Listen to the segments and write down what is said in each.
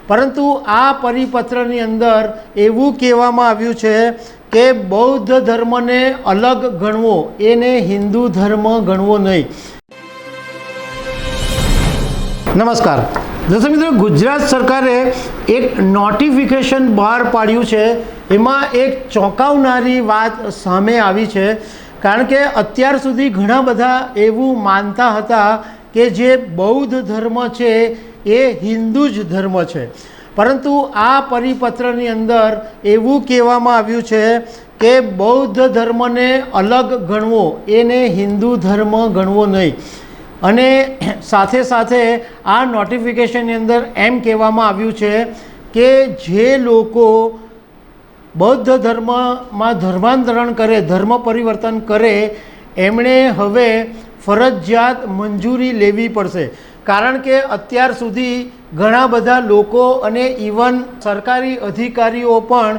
પરંતુ આ પરિપત્રની અંદર એવું કહેવામાં આવ્યું છે કે બૌદ્ધ ધર્મને અલગ ગણવો, એને હિન્દુ ધર્મ ગણવો નહીં। નમસ્કાર દર્શક મિત્રો, ગુજરાત સરકારે એક નોટિફિકેશન બહાર પાડ્યું છે। એમાં એક ચોંકાવનારી વાત સામે આવી છે, કારણ કે અત્યાર સુધી ઘણા બધા એવું માનતા હતા કે જે બૌદ્ધ ધર્મ છે એ હિન્દુ જ ધર્મ છે, પરંતુ આ પરિપત્રની અંદર એવું કહેવામાં આવ્યું છે કે બૌદ્ધ ધર્મને અલગ ગણવો, એને હિન્દુ ધર્મ ગણવો નહીં। અને સાથે સાથે આ નોટિફિકેશનની અંદર એમ કહેવામાં આવ્યું છે કે જે લોકો બૌદ્ધ ધર્મમાં ધર્માંતરણ કરે, ધર્મ પરિવર્તન કરે, એમણે હવે ફરજિયાત મંજૂરી લેવી પડશે। કારણ કે અત્યાર સુધી ઘણા બધા લોકો અને ઇવન સરકારી અધિકારીઓ પણ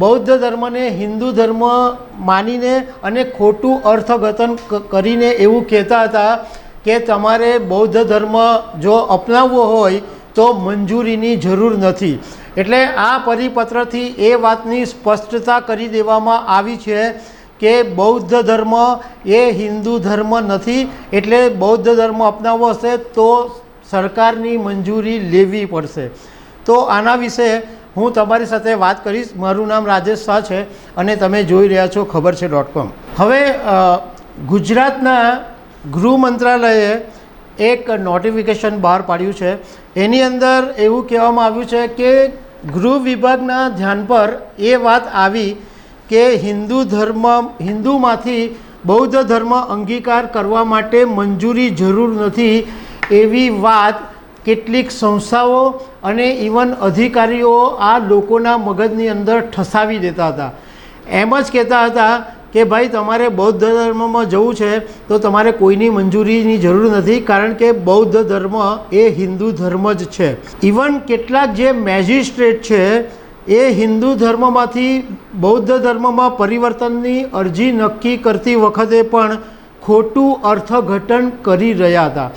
બૌદ્ધ ધર્મને હિન્દુ ધર્મ માનીને અને ખોટું અર્થઘટન કરીને એવું કહેતા હતા કે તમારે બૌદ્ધ ધર્મ જો અપનાવવો હોય તો મંજૂરીની જરૂર નથી। એટલે આ પરિપત્રથી એ વાતની સ્પષ્ટતા કરી દેવામાં આવી છે કે બૌદ્ધ ધર્મ એ હિન્દુ ધર્મ નથી। એટલે બૌદ્ધ ધર્મ અપનાવવો હશે તો સરકારની મંજૂરી લેવી પડશે। તો આના વિશે હું તમારી સાથે વાત કરીશ। મારું નામ રાજેશ શાહ છે અને તમે જોઈ રહ્યા છો ખબરછે.com। હવે ગુજરાતના ગૃહ મંત્રાલયે એક નોટિફિકેશન બહાર પાડ્યું છે। એની અંદર એવું કહેવામાં આવ્યું છે કે ગૃહ વિભાગના ધ્યાન પર એ વાત આવી કે હિન્દુમાંથી બૌદ્ધ ધર્મ અંગીકાર કરવા માટે મંજૂરી જરૂર નથી, એવી વાત કેટલીક સંસ્થાઓ અને ઇવન અધિકારીઓ આ લોકોના મગજની અંદર ઠસાવી દેતા હતા। એમ જ કહેતા હતા કે ભાઈ તમારે બૌદ્ધ ધર્મમાં જવું છે તો તમારે કોઈની મંજૂરીની જરૂર નથી, કારણ કે બૌદ્ધ ધર્મ એ હિન્દુ ધર્મ જ છે। ઇવન કેટલાક જે મેજિસ્ટ્રેટ છે એ હિન્દુ ધર્મમાંથી બૌદ્ધ ધર્મમાં પરિવર્તનની અરજી નક્કી કરતી વખતે પણ ખોટું અર્થઘટન કરી રહ્યા હતા।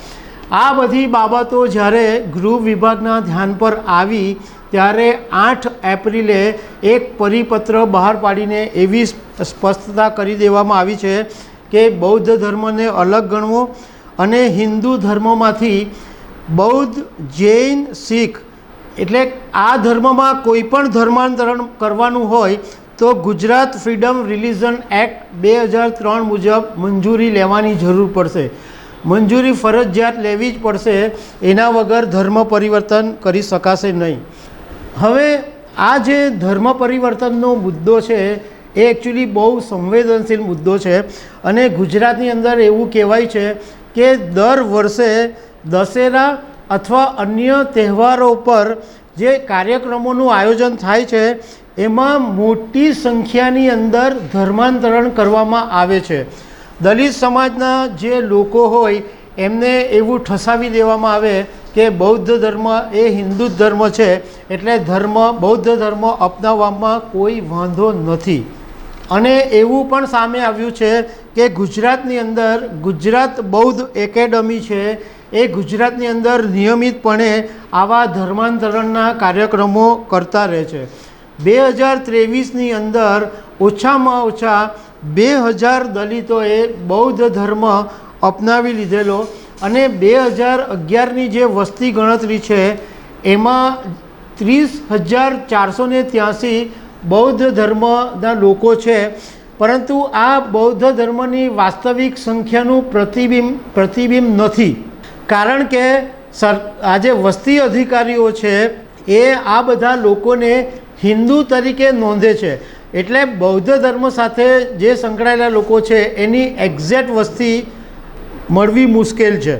આ બધી બાબતો જ્યારે ગૃહ વિભાગના ધ્યાન પર આવી ત્યારે 8 એપ્રિલે એક પરિપત્ર બહાર પાડીને એવી સ્પષ્ટતા કરી દેવામાં આવી છે કે બૌદ્ધ ધર્મને અલગ ગણવો અને હિન્દુ ધર્મમાંથી બૌદ્ધ, જૈન, શીખ, એટલે આ ધર્મમાં કોઈ પણ ધર્માંતરણ કરવાનું હોય તો ગુજરાત ફ્રીડમ રિલિજન એક્ટ 2003 મુજબ મંજૂરી લેવાની જરૂર પડશે। મંજૂરી ફરજિયાત લેવી જ પડશે, એના વગર ધર્મ પરિવર્તન કરી શકાશે નહીં। હવે આ જે ધર્મ પરિવર્તનનો મુદ્દો છે એ એકચ્યુઅલી બહુ સંવેદનશીલ મુદ્દો છે અને ગુજરાતની અંદર એવું કહેવાય છે કે દર વર્ષે દશેરા અથવા અન્ય તહેવારો પર જે કાર્યક્રમોનું આયોજન થાય છે એમાં મોટી સંખ્યાની અંદર ધર્માંતરણ કરવામાં આવે છે। દલિત સમાજના જે લોકો હોય એમને એવું ઠસાવી દેવામાં આવે કે બૌદ્ધ ધર્મ એ હિન્દુ ધર્મ છે, એટલે બૌદ્ધ ધર્મ અપનાવવામાં કોઈ વાંધો નથી। અને એવું પણ સામે આવ્યું છે કે ગુજરાતની અંદર ગુજરાત બૌદ્ધ એકેડમી છે, એ ગુજરાતની અંદર નિયમિતપણે આવા ધર્માંતરણના કાર્યક્રમો કરતા રહે છે। 2023ની અંદર ઓછામાં ઓછા 2000 દલિતોએ બૌદ્ધ ધર્મ અપનાવી લીધેલો અને 2011ની જે વસ્તી ગણતરી છે એમાં 30,483 બૌદ્ધ ધર્મના લોકો છે, પરંતુ આ બૌદ્ધ ધર્મની વાસ્તવિક સંખ્યાનું પ્રતિબિંબ નથી, કારણ કે આ જે વસ્તી અધિકારીઓ છે એ આ બધા લોકોને હિન્દુ તરીકે નોંધે છે। એટલે બૌદ્ધ ધર્મ સાથે જે સંકળાયેલા લોકો છે એની એક્ઝેક્ટ વસ્તી મળવી મુશ્કેલ છે।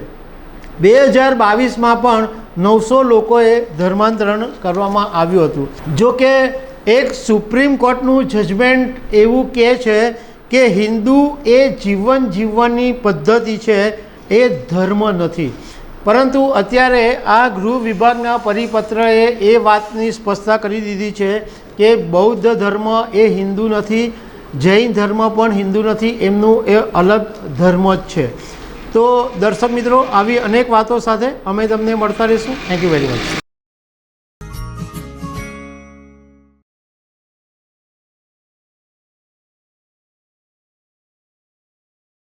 2022માં પણ 900 લોકોએ ધર્માંતરણ કરવામાં આવ્યું હતું। જો કે એક સુપ્રીમ કોર્ટનું જજમેન્ટ એવું કહે છે કે હિન્દુ એ જીવન જીવવાની પદ્ધતિ છે, એ ધર્મ નથી। પરંતુ અત્યારે આ ગૃહ વિભાગના પરિપત્રએ એ વાતની સ્પષ્ટતા કરી દીધી છે કે બૌદ્ધ ધર્મ એ હિન્દુ નથી, જૈન ધર્મ પણ હિન્દુ નથી, એમનું એ અલગ ધર્મ જ છે। તો દર્શક મિત્રો, આવી અનેક વાતો સાથે અમે તમને મળતા રહીશું। Thank you very much.